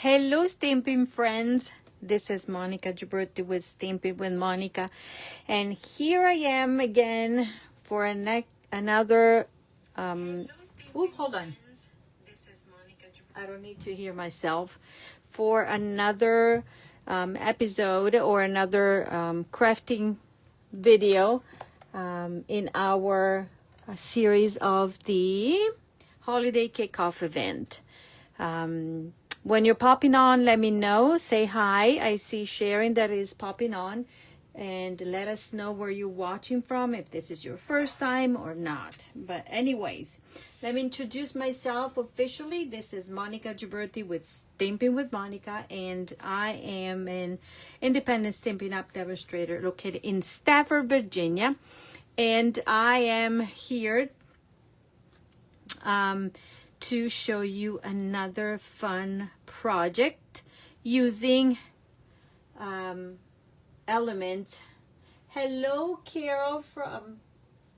Hello, Stampin' friends. This is Monica Gibberti with Stampin' with Monica. And here I am again for another... hold on. I don't need to hear myself. For another episode or another crafting video in our series of the holiday kickoff event. When you're popping on, let me know. Say hi. I see Sharon that is popping on. And let us know where you're watching from, if this is your first time or not. But anyways, let me introduce myself officially. This is Monica Gibberti with Stampin' with Monica. And I am an independent Stampin' Up! Demonstrator located in Stafford, Virginia. And I am here to show you another fun project using element. Hello, Carol from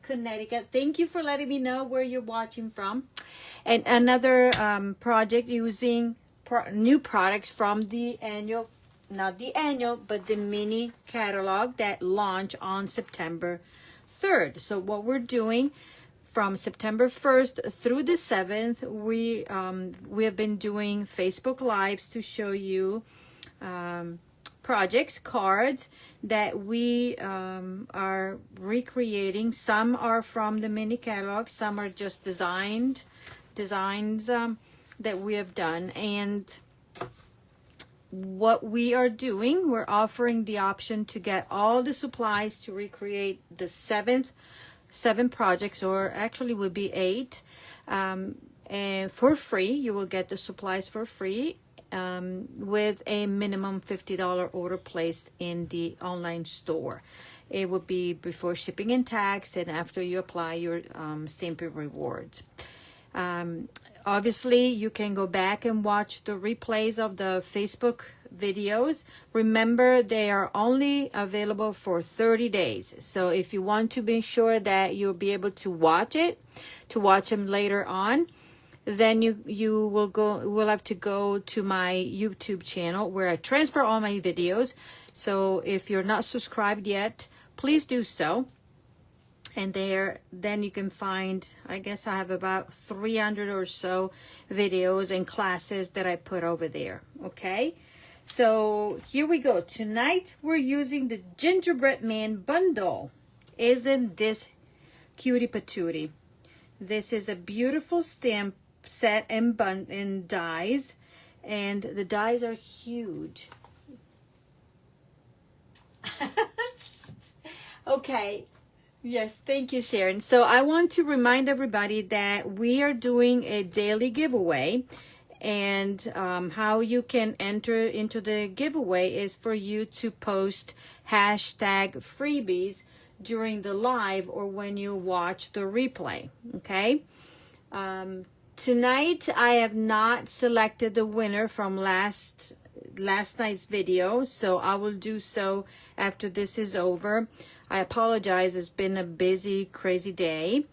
Connecticut. Thank you for letting me know where you're watching from. And another project using new products from the annual, not the annual, but the mini catalog that launched on September 3rd. So what we're doing from September 1st through the 7th, we have been doing Facebook Lives to show you projects, cards that we are recreating. Some are from the mini catalog, some are just designs that we have done. And what we are doing, we're offering the option to get all the supplies to recreate the seven projects, or actually would be 8, and for free. You will get the supplies for free with a minimum $50 order placed in the online store. It would be before shipping and tax and after you apply your Stampin Rewards. Obviously, you can go back and watch the replays of the Facebook videos. Remember, they are only available for 30 days. So if you want to be sure that you'll be able to watch them later on, then you will have to go to my YouTube channel where I transfer all my videos. So if you're not subscribed yet, please do so. And then you can find, I guess I have about 300 or so videos and classes that I put over there. Okay, so here we go. Tonight we're using the Gingerbread Man Bundle. Isn't this cutie patootie? This is a beautiful stamp set and dies, and the dies are huge. Okay. Yes, thank you, Sharon. So I want to remind everybody that we are doing a daily giveaway, and how you can enter into the giveaway is for you to post hashtag freebies during the live or when you watch the replay. Okay. Tonight I have not selected the winner from last night's video, so I will do so after this is over. I apologize, it's been a busy, crazy day.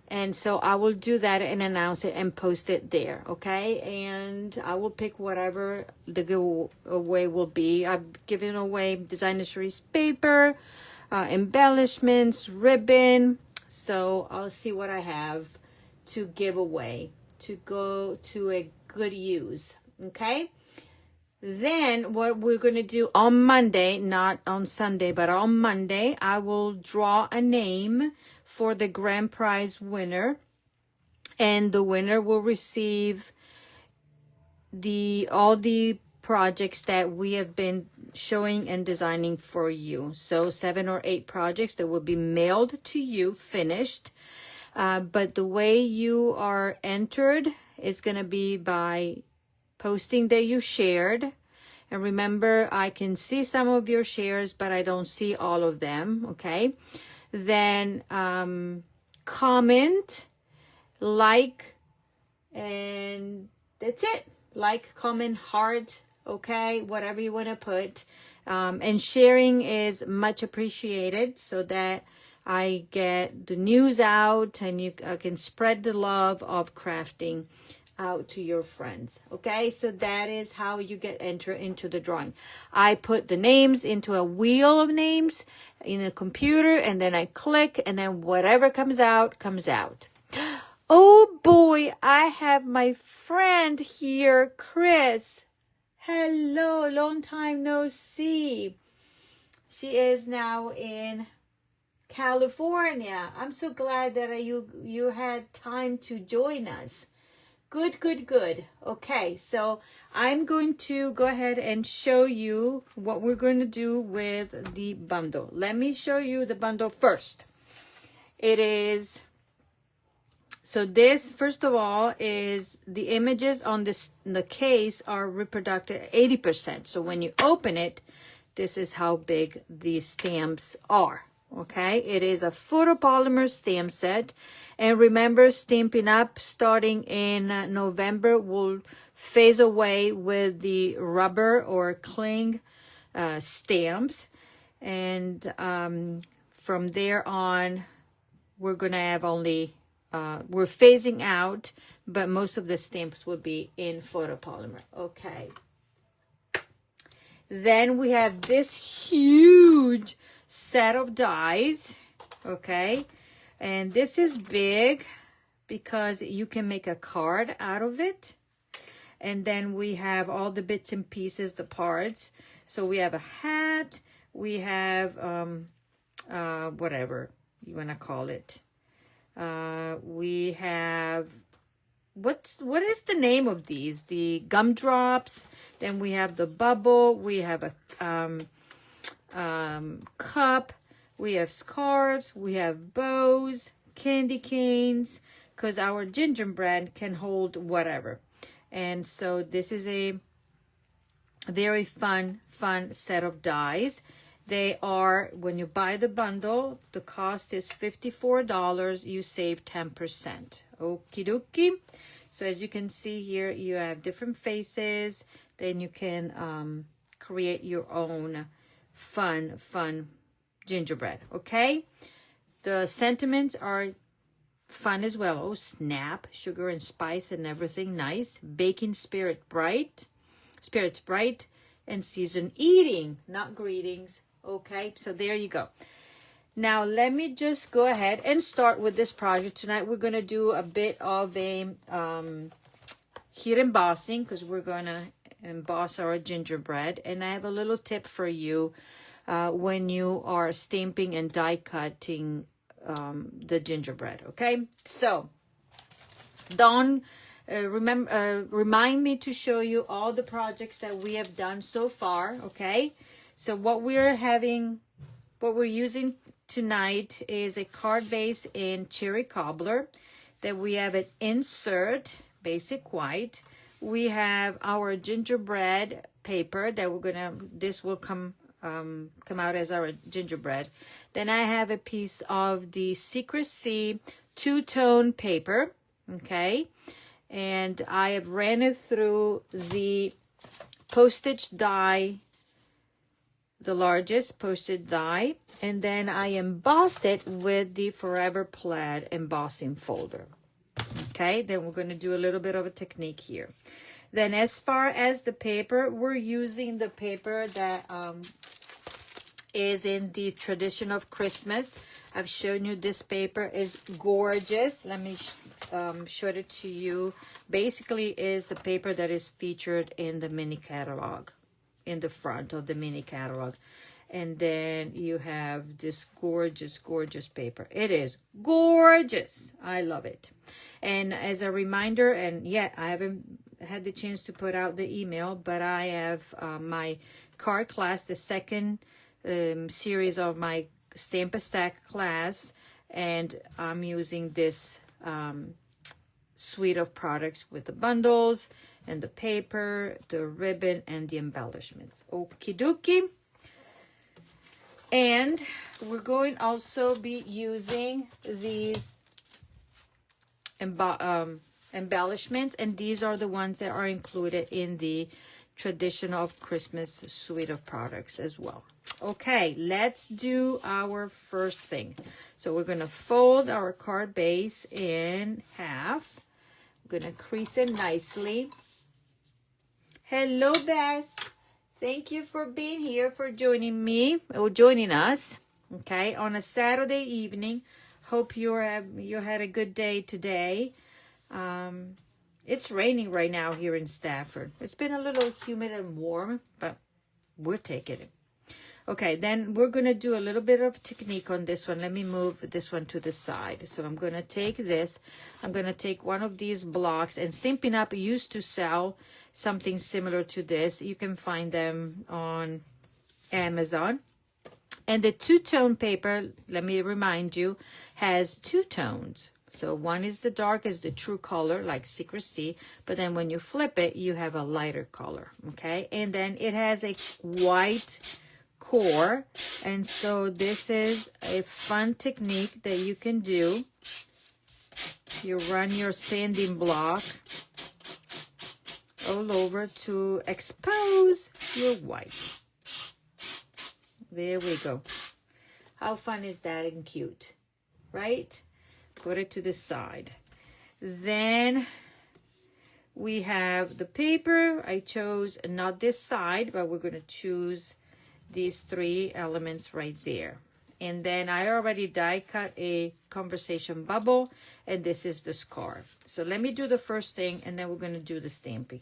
And so I will do that and announce it and post it there, okay? And I will pick whatever the giveaway will be. I've given away designer series paper, embellishments, ribbon. So I'll see what I have to give away to go to a good use, okay? Then what we're going to do on Monday, not on Sunday, but on Monday, I will draw a name for the grand prize winner. And the winner will receive all the projects that we have been showing and designing for you. So 7 or 8 projects that will be mailed to you, finished. But the way you are entered is going to be by posting that you shared. And remember, I can see some of your shares, but I don't see all of them. Okay. Then comment, like, and that's it. Like, comment, heart, okay, whatever you want to put. And sharing is much appreciated so that I get the news out and I can spread the love of crafting out to your friends. Okay, so that is how you get enter into the drawing. I put the names into a wheel of names in a computer, and then I click, and then whatever comes out, comes out. Oh boy, I have my friend here, Chris. Hello, long time no see. She is now in California. I'm so glad that you had time to join us. Good, good, good. Okay, so I'm going to go ahead and show you what we're going to do with the bundle. Let me show you the bundle first. It is, so this, first of all, is the images on the case are reproduced at 80%. So when you open it, this is how big the stamps are. Okay, it is a photopolymer stamp set. And remember, Stampin' Up! Starting in November will phase away with the rubber or cling stamps. And from there on, we're going to have only, we're phasing out, but most of the stamps will be in photopolymer. Okay. Then we have this huge set of dies. Okay. And this is big because you can make a card out of it. And then we have all the bits and pieces, the parts. So we have a hat. We have whatever you want to call it. We have, what is the name of these? The gumdrops. Then we have the bubble. We have a cup. We have scarves, we have bows, candy canes, because our gingerbread can hold whatever. And so this is a very fun set of dies. They are, when you buy the bundle, the cost is $54. You save 10%. Okie dokie. So as you can see here, you have different faces. Then you can create your own fun gingerbread. Okay, the sentiments are fun as well. Oh snap, sugar and spice and everything nice. Baking spirits bright, and season eating, not greetings. Okay, so there you go. Now let me just go ahead and start with this project. Tonight we're going to do a bit of a heat embossing, because we're going to emboss our gingerbread. And I have a little tip for you when you are stamping and die cutting the gingerbread. Okay, so don't remind me to show you all the projects that we have done so far. Okay, so what we're using tonight is a card base in cherry cobbler. That we have an insert basic white. We have our gingerbread paper that this will come out as our gingerbread. Then I have a piece of the Secrecy two-tone paper. Okay, and I have ran it through the postage die, the largest postage die, and then I embossed it with the Forever Plaid embossing folder. Okay, then we're going to do a little bit of a technique here. Then as far as the paper, we're using the paper that is in the tradition of Christmas. I've shown you this paper is gorgeous. Let me show it to you. Basically is the paper that is featured in the mini catalog, in the front of the mini catalog. And then you have this gorgeous, gorgeous paper. It is gorgeous. I love it. And as a reminder, and yet I haven't had the chance to put out the email, but I have my card class, the second series of my Stamp a Stack class, and I'm using this suite of products with the bundles and the paper, the ribbon, and the embellishments. Okie dokie. And we're going also be using these embellishments, and these are the ones that are included in the tradition of Christmas suite of products as well. Okay, let's do our first thing. So we're going to fold our card base in half. I'm gonna crease it nicely. Hello, Bess. Thank you for being here, for joining me or joining us. Okay, on a Saturday evening. Hope you had a good day today. It's raining right now here in Stafford. It's been a little humid and warm, but we're taking it. Okay, then we're going to do a little bit of technique on this one. Let me move this one to the side. So I'm going to take this. I'm going to take one of these blocks, and Stampin' Up! Used to sell something similar to this. You can find them on Amazon. And the two-tone paper, let me remind you, has two tones. So one is the dark, is the true color, like Secrecy. But then when you flip it, you have a lighter color, okay? And then it has a white core. And so this is a fun technique that you can do. You run your sanding block all over to expose your white. There we go. How fun is that and cute, right? Put it to the side. Then we have the paper. I chose not this side, but we're going to choose these three elements right there. And then I already die cut a conversation bubble, and this is the scarf. So let me do the first thing, and then we're going to do the stamping.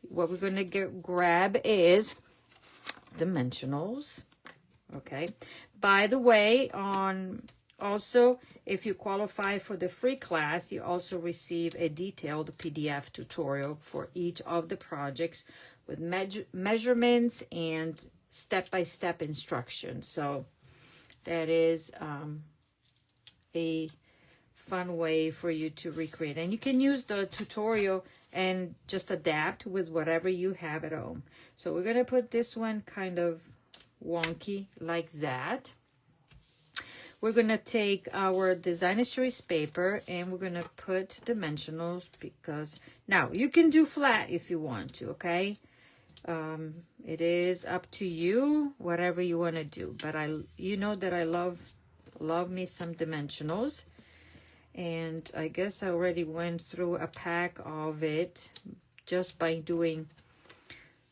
What we're going to grab is dimensionals. Okay. By the way, also, if you qualify for the free class, you also receive a detailed PDF tutorial for each of the projects with measurements and step-by-step instructions. So that is a fun way for you to recreate. And you can use the tutorial and just adapt with whatever you have at home. So we're going to put this one kind of wonky like that. We're going to take our designer series paper and we're going to put dimensionals, because now you can do flat if you want to, okay? It is up to you, whatever you want to do. But you know that I love me some dimensionals. And I guess I already went through a pack of it just by doing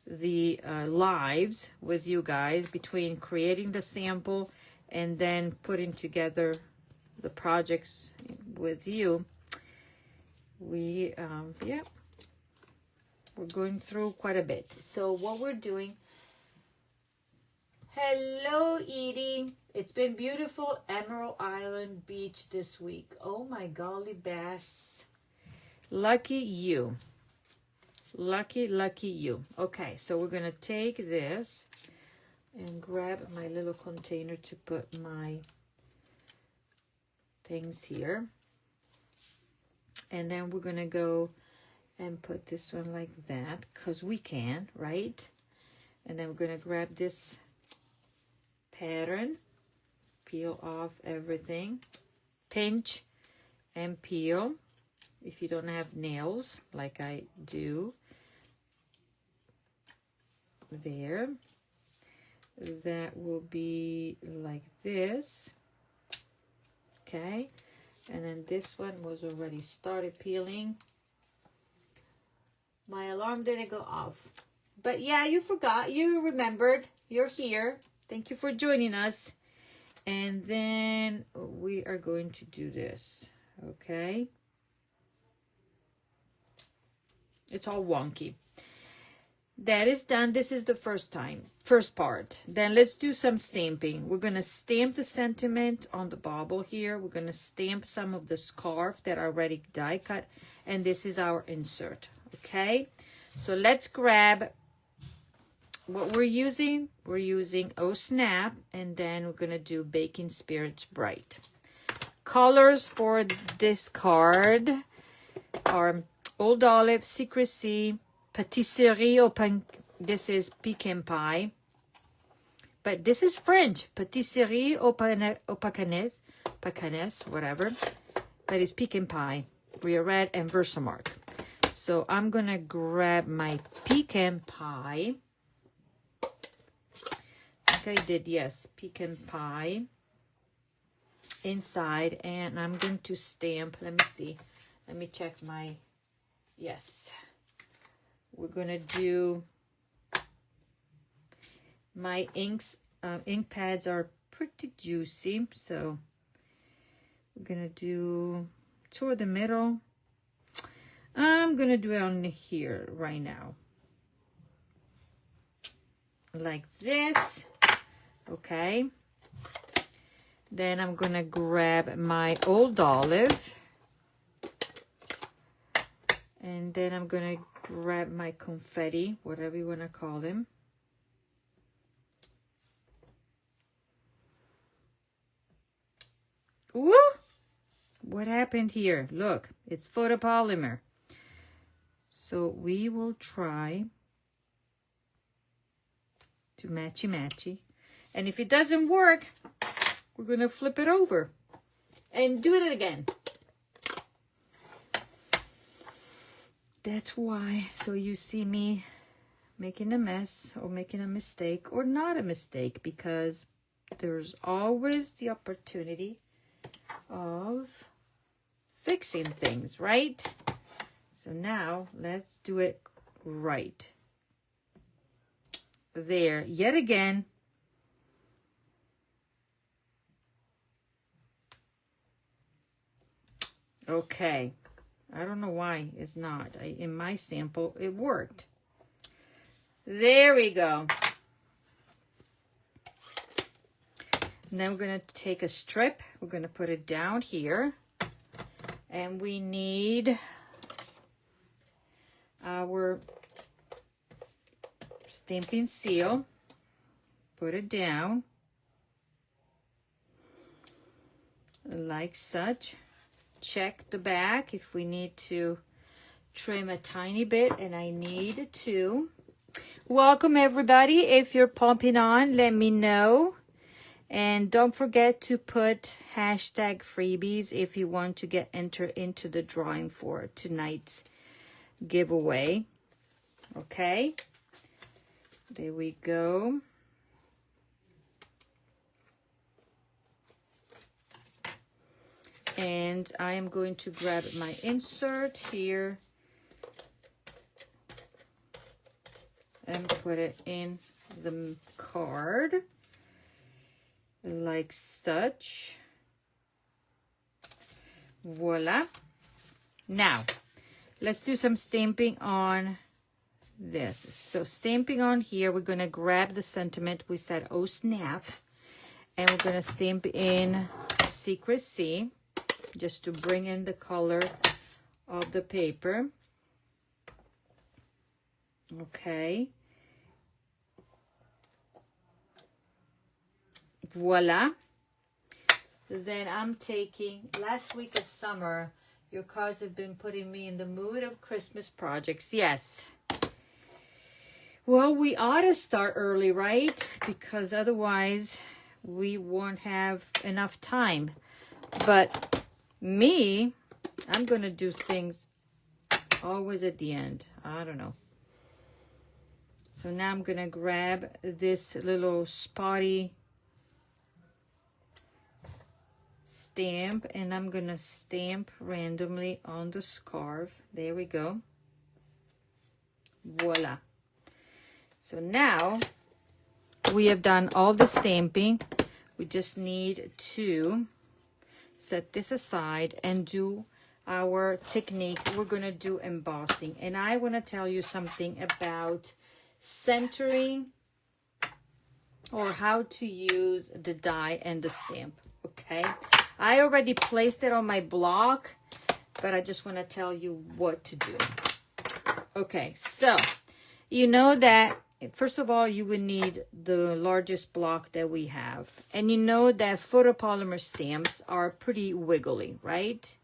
the lives with you guys, between creating the sample and then putting together the projects with you. We're going through quite a bit. So what we're doing, hello Edie, it's been beautiful Emerald Island Beach this week. Oh my golly bass, lucky you. Lucky you. Okay, so we're going to take this and grab my little container to put my things here. And then we're going to go and put this one like that, because we can, right? And then we're going to grab this pattern, peel off everything, pinch and peel if you don't have nails like I do. There, that will be like this, okay? And then this one was already started peeling. My alarm didn't go off, but yeah, you forgot, you remembered, you're here. Thank you for joining us. And then we are going to do this, okay? It's all wonky. That is done. This is the first part. Then let's do some stamping. We're going to stamp the sentiment on the bauble here. We're going to stamp some of the scarf that are already die cut. And this is our insert. Okay. So let's grab what we're using. We're using Oh Snap. And then we're going to do Baking Spirits Bright. Colors for this card are Old Olive, Secrecy, Patisserie au pain. This is pecan pie, but this is French. Patisserie au pacanes, whatever. But it's pecan pie, Brie Red, and Versamark. So I'm gonna grab my pecan pie. I think I did, yes, pecan pie inside, and I'm going to stamp. Let me see. Let me check my Yes. We're gonna do, my ink pads are pretty juicy, so we're gonna do toward the middle. I'm gonna do it on here right now. Like this. Okay. Then I'm gonna grab my old olive. And then I'm gonna grab my confetti, whatever you wanna call them. Ooh! What happened here? Look, it's photopolymer. So we will try to matchy-matchy. And if it doesn't work, we're gonna flip it over and do it again. That's why. So you see me making a mess or making a mistake or not a mistake, because there's always the opportunity of fixing things, right? So now let's do it right. There, yet again. Okay. I don't know why it's not. In my sample, it worked. There we go. Now we're going to take a strip. We're going to put it down here. And we need our stamping seal. Put it down. Like such. Check the back if we need to trim a tiny bit, and I need to. Welcome everybody. If you're popping on, let me know. And don't forget to put hashtag freebies if you want to get entered into the drawing for tonight's giveaway. Okay. There we go. And I am going to grab my insert here and put it in the card like such. Voila. Now, let's do some stamping on this. So stamping on here, we're going to grab the sentiment. We said, oh snap. And we're going to stamp in Secrecy, just to bring in the color of the paper. Okay. Voila. Then I'm taking, last week of summer, your cards have been putting me in the mood of Christmas projects. Yes. Well, we ought to start early, right? Because otherwise we won't have enough time. But me, I'm going to do things always at the end. I don't know. So now I'm going to grab this little spotty stamp, and I'm going to stamp randomly on the scarf. There we go. Voila. So now we have done all the stamping. We just need to set this aside and do our technique. We're going to do embossing. And I want to tell you something about centering, or how to use the die and the stamp. Okay, I already placed it on my block, but I just want to tell you what to do. Okay, so you know that first of all you would need the largest block that we have, and you know that photopolymer stamps are pretty wiggly, right?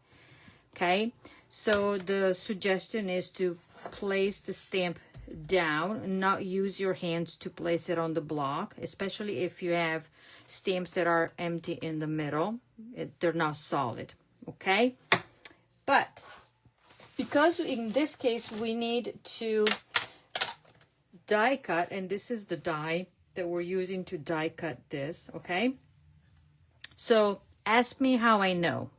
Okay, so the suggestion is to place the stamp down, not use your hands to place it on the block, especially if you have stamps that are empty in the middle. They're not solid. Okay, but because in this case we need to die cut, and this is the die that we're using to die cut this. Okay, so ask me how I know.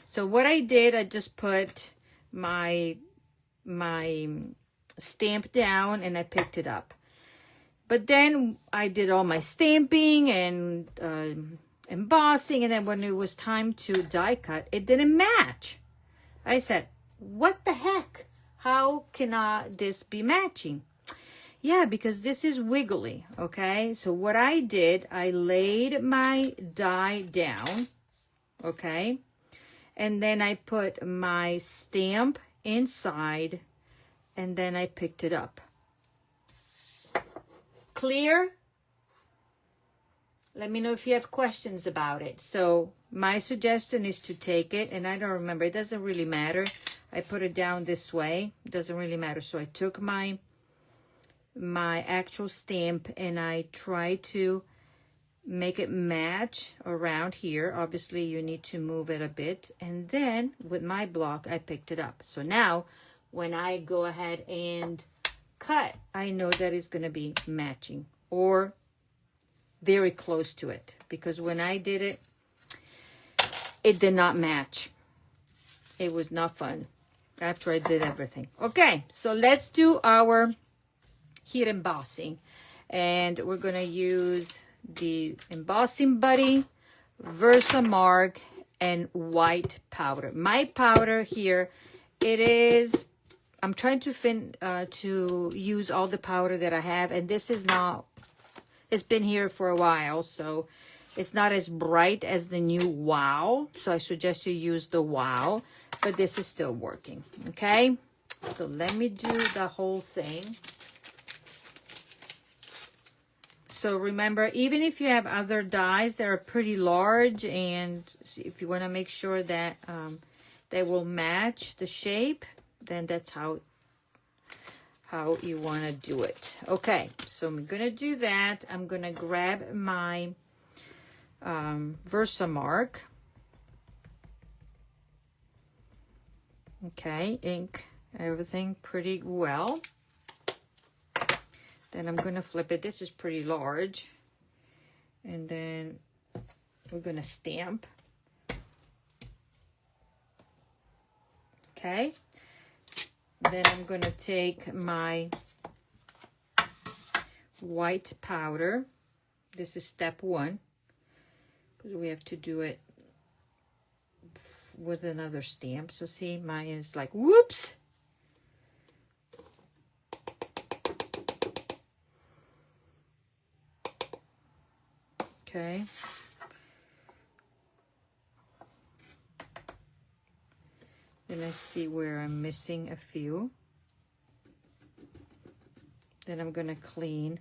So what I did, I just put my my stamp down and I picked it up. But then I did all my stamping and embossing, and then when it was time to die cut, it didn't match. I said, what the heck? How can this be matching? Yeah, because this is wiggly, okay? So what I did, I laid my die down, okay? And then I put my stamp inside, and then I picked it up. Clear? Let me know if you have questions about it. So my suggestion is to take it, and I don't remember, it doesn't really matter. I put it down this way, it doesn't really matter. So I took my actual stamp and I tried to make it match around here. Obviously you need to move it a bit, and then with my block I picked it up. So now when I go ahead and cut, I know that it's going to be matching or very close to it, because when I did it, it did not match. It was not fun after I did everything. Okay, so let's do our heat embossing, and we're going to use the Embossing Buddy, Versamark, and white powder. My powder here, it is, I'm trying to use all the powder that I have, and this is not, it's been here for a while, so it's not as bright as the new Wow. So I suggest you use the Wow, but this is still working, okay? So let me do the whole thing. So remember, even if you have other dies that are pretty large, and if you want to make sure that they will match the shape, then that's how you want to do it. Okay, so I'm going to do that. I'm going to grab my Versamark. Okay, ink everything pretty well. Then I'm going to flip it. This is pretty large. And then we're going to stamp. Okay. Then I'm going to take my white powder. This is step 1, because we have to do it with another stamp. So see, mine is like, whoops. Okay. Then I see where I'm missing a few. Then I'm going to clean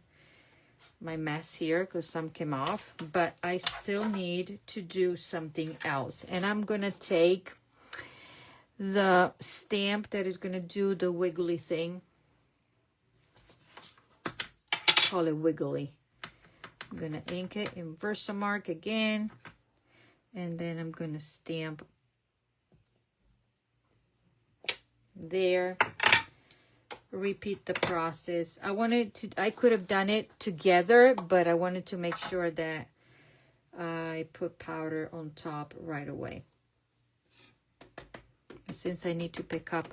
my mess here because some came off, but I still need to do something else. And I'm going to take the stamp that is going to do the wiggly thing. Call it wiggly. I'm going to ink it in Versamark again, and then I'm going to stamp there. Repeat the process. I could have done it together, but I wanted to make sure that I put powder on top right away. Since I need to pick up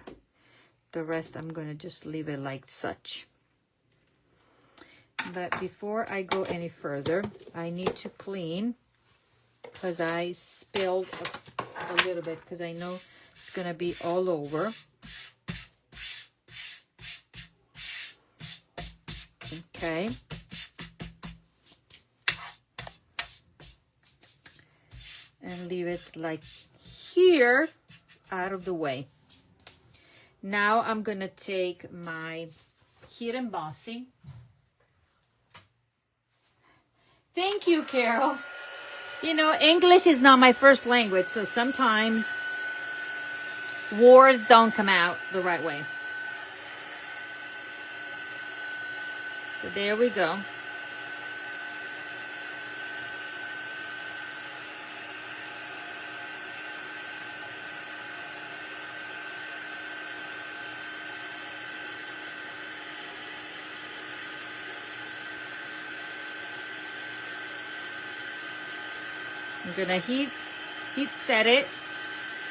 the rest, I'm going to just leave it like such. But before I go any further, I need to clean, because I spilled a little bit, because I know it's going to be all over. Okay. And leave it like here, out of the way. Now I'm going to take my heat embossing. Thank you, Carol. You know, English is not my first language, so sometimes words don't come out the right way. So there we go. I'm gonna heat set it,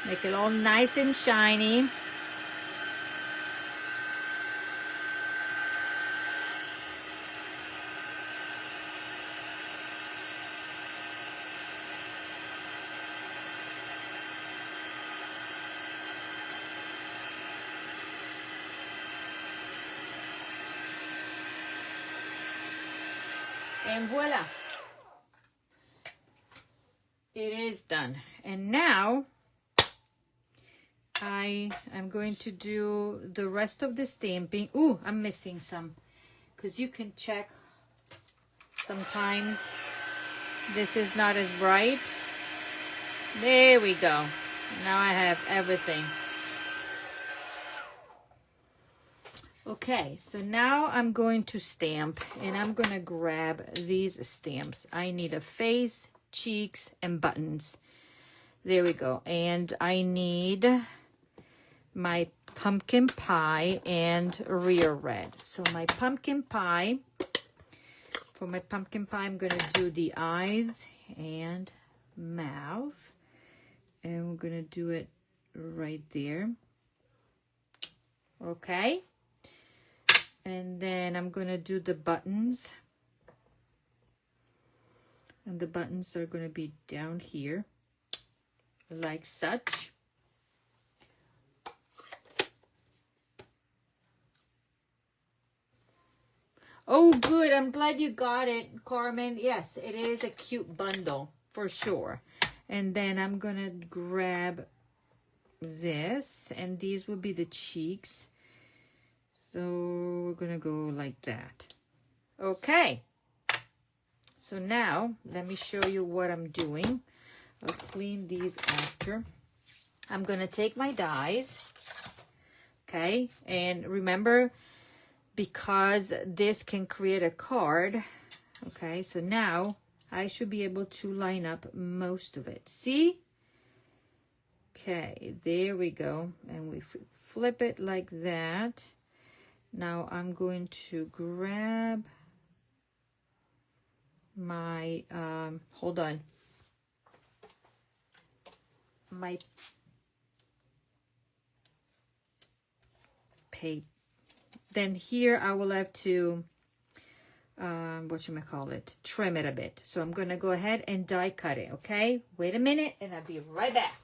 make it all nice and shiny. And voila. It is done. And now I am going to do the rest of the stamping. Ooh, I'm missing some, because you can check sometimes this is not as bright. There we go. Now I have everything. Okay, so now I'm going to stamp, and I'm gonna grab these stamps. I need a face, cheeks, and buttons. There we go. And I need my pumpkin pie and rear red. So my pumpkin pie, for my pumpkin pie, I'm gonna do the eyes and mouth, and we're gonna do it right there. Okay, and then I'm gonna do the buttons, and the buttons are gonna be down here like such. Oh, good. I'm glad you got it, Carmen. Yes, it is a cute bundle for sure. And then I'm going to grab this, and these will be the cheeks. So we're going to go like that. Okay. So now let me show you what I'm doing. I'll clean these after. I'm going to take my dies. Okay. And remember, because this can create a card. Okay, so now I should be able to line up most of it. See? Okay, there we go. And we flip it like that. Now I'm going to grab my, hold on. My paper. Then here I will have to, trim it a bit. So I'm going to go ahead and die cut it, okay? Wait a minute, and I'll be right back.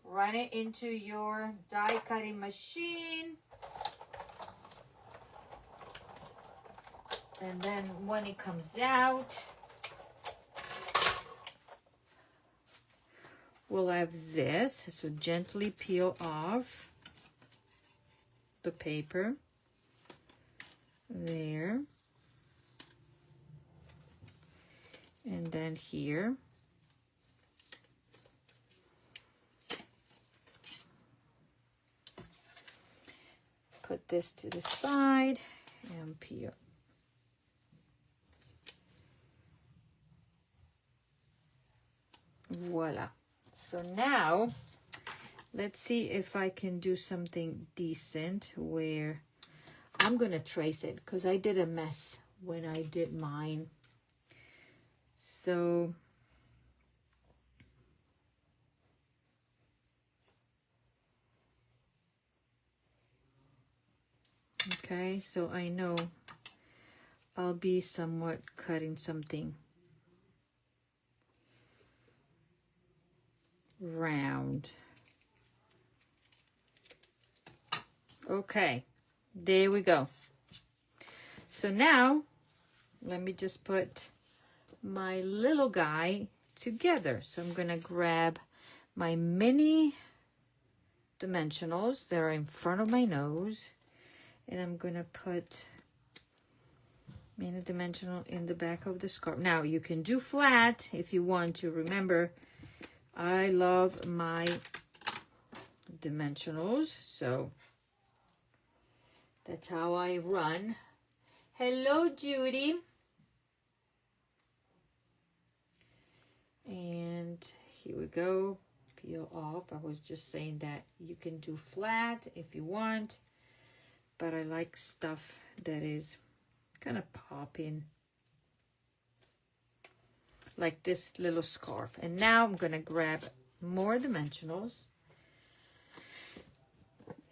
Run it into your die cutting machine. And then when it comes out, we'll have this. So gently peel off the paper there, and then here put this to the side and peel. Voila. So now let's see if I can do something decent where I'm going to trace it, because I did a mess when I did mine. So okay, so I know I'll be somewhat cutting something round. Okay, there we go. So now let me just put my little guy together. So I'm going to grab my mini dimensionals that are in front of my nose, and I'm going to put mini dimensional in the back of the scarf. Now you can do flat if you want to. Remember, I love my dimensionals, so that's how I run. Hello, Judy. And here we go. Peel off. I was just saying that you can do flat if you want, but I like stuff that is kind of popping, like this little scarf. And now I'm going to grab more dimensionals,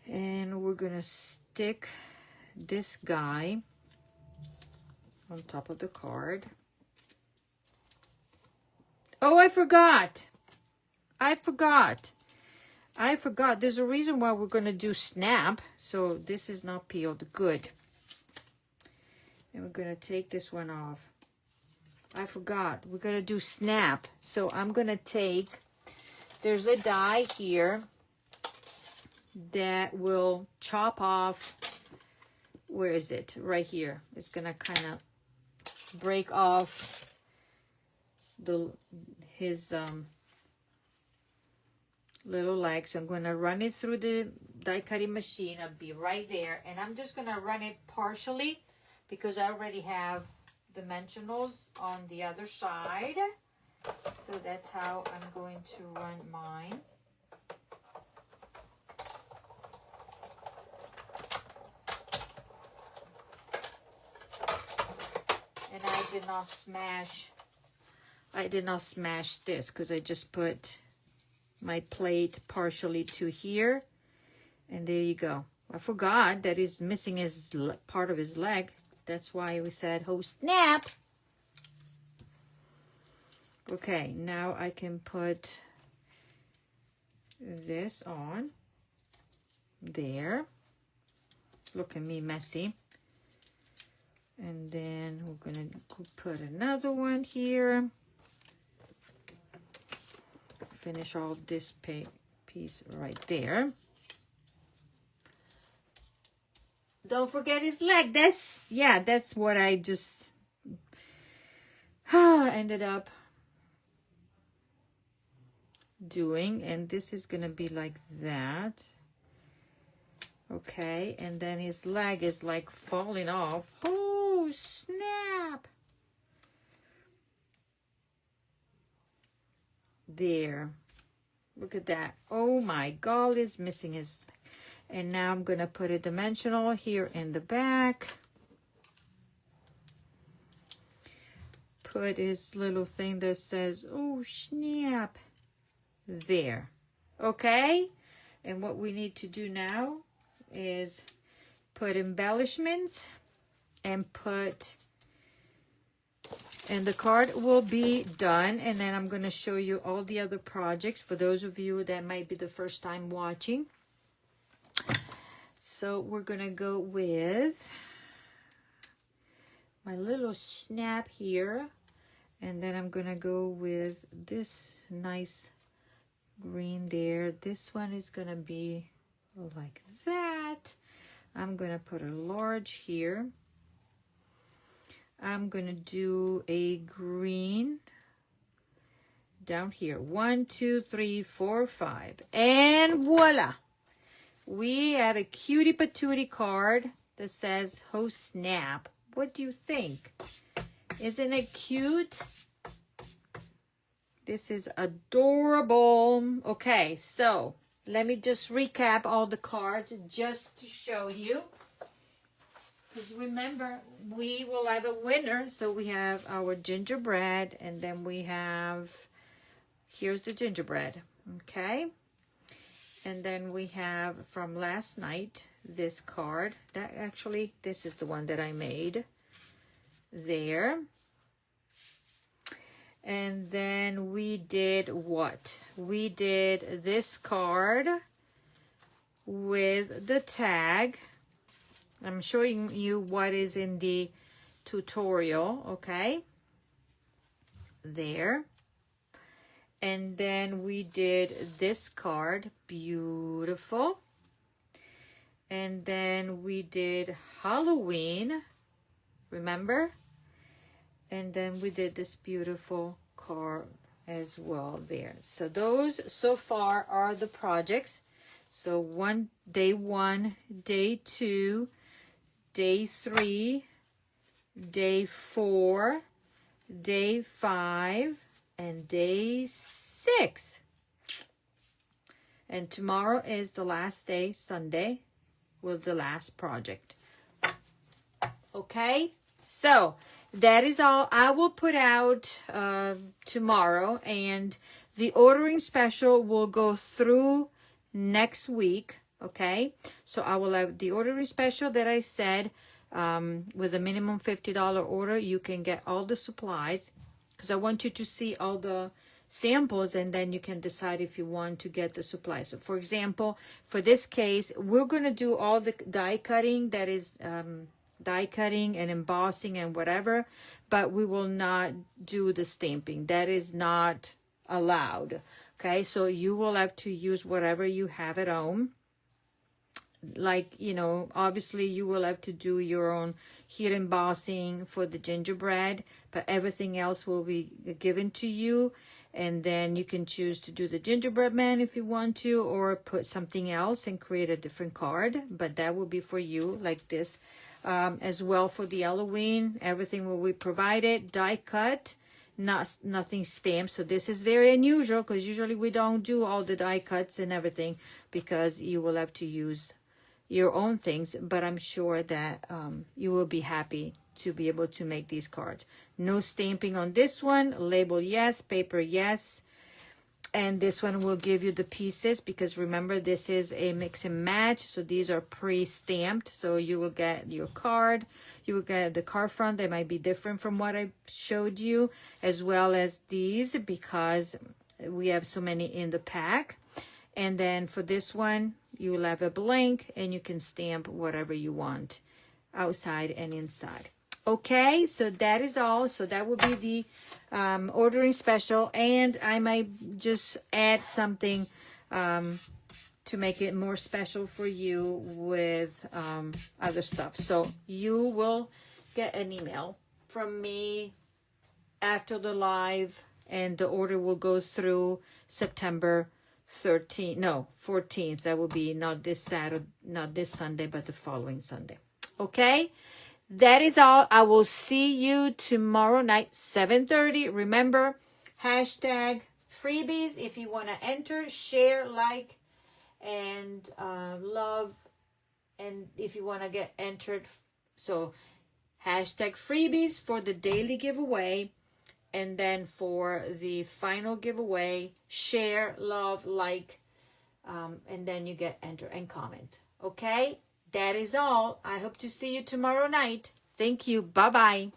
and we're going to stick this guy on top of the card. Oh, I forgot. There's a reason why we're going to do snap. So this is not peeled. Good. And we're going to take this one off. I forgot. We're going to do snap. So I'm going to take, there's a die here that will chop off, where is it? Right here. It's going to kind of break off his little leg. So I'm going to run it through the die cutting machine. I'll be right there. And I'm just going to run it partially because I already have dimensionals on the other side. So that's how I'm going to run mine. And I did not smash this because I just put my plate partially to here. And there you go. I forgot that he's missing his part of his leg. That's why we said, oh, snap. Okay, now I can put this on there. Look at me messy. And then we're going to put another one here. Finish all this piece right there. Don't forget his leg. That's what I just ended up doing. And this is going to be like that. Okay, and then his leg is like falling off. Oh, snap. There. Look at that. Oh my God, is missing his leg. And now I'm going to put a dimensional here in the back. Put his little thing that says, oh, snap. There. Okay? And what we need to do now is put embellishments and the card will be done. And then I'm going to show you all the other projects for those of you that might be the first time watching. So we're going to go with my little snap here. And then I'm going to go with this nice green there. This one is going to be like that. I'm going to put a large here. I'm going to do a green down here. 1, 2, 3, 4, 5. And voila. We have a cutie patootie card that says, oh snap. What do you think? Isn't it cute? This is adorable. Okay, so let me just recap all the cards just to show you. Because remember, we will have a winner. So we have our gingerbread, and then we have, here's the gingerbread, okay? And then we have from last night, this card. That actually, this is the one that I made there. And then we did what? We did this card with the tag. I'm showing you what is in the tutorial, okay? There. And then we did this card, beautiful. And then we did Halloween, remember? And then we did this beautiful card as well there. So those so far are the projects. So day one, day 2, day 3, day 4, day 5, and day 6. And tomorrow is the last day, Sunday, with the last project. Okay, so that is all I will put out tomorrow, and the ordering special will go through next week. Okay, so I will have the ordering special that I said, with a minimum $50 order, you can get all the supplies, because I want you to see all the samples, and then you can decide if you want to get the supplies. So for example, for this case, we're going to do all the die cutting that is die cutting and embossing and whatever, but we will not do the stamping. That is not allowed. Okay, so you will have to use whatever you have at home. Like, you know, obviously you will have to do your own heat embossing for the gingerbread, but everything else will be given to you. And then you can choose to do the gingerbread man if you want to, or put something else and create a different card, but that will be for you, like this. As well for the Halloween, everything will be provided, die cut, nothing stamped. So this is very unusual, because usually we don't do all the die cuts and everything, because you will have to use your own things. But I'm sure that you will be happy to be able to make these cards. No stamping on this one. Label yes, paper yes. And this one will give you the pieces, because remember, this is a mix and match. So these are pre-stamped. So you will get your card. You will get the card front. They might be different from what I showed you, as well as these, because we have so many in the pack. And then for this one, you will have a blank, and you can stamp whatever you want, outside and inside. Okay, so that is all. So that will be the ordering special, and I might just add something to make it more special for you with other stuff. So you will get an email from me after the live, and the order will go through September 14th. That will be not this Saturday, not this Sunday, but the following Sunday. Okay, that is all. I will see you tomorrow night, 7:30. Remember, hashtag freebies if you want to enter, share, like, and love, and if you want to get entered. So hashtag freebies for the daily giveaway. And then for the final giveaway, share, love, like, and then you get enter and comment. Okay, that is all. I hope to see you tomorrow night. Thank you. Bye-bye.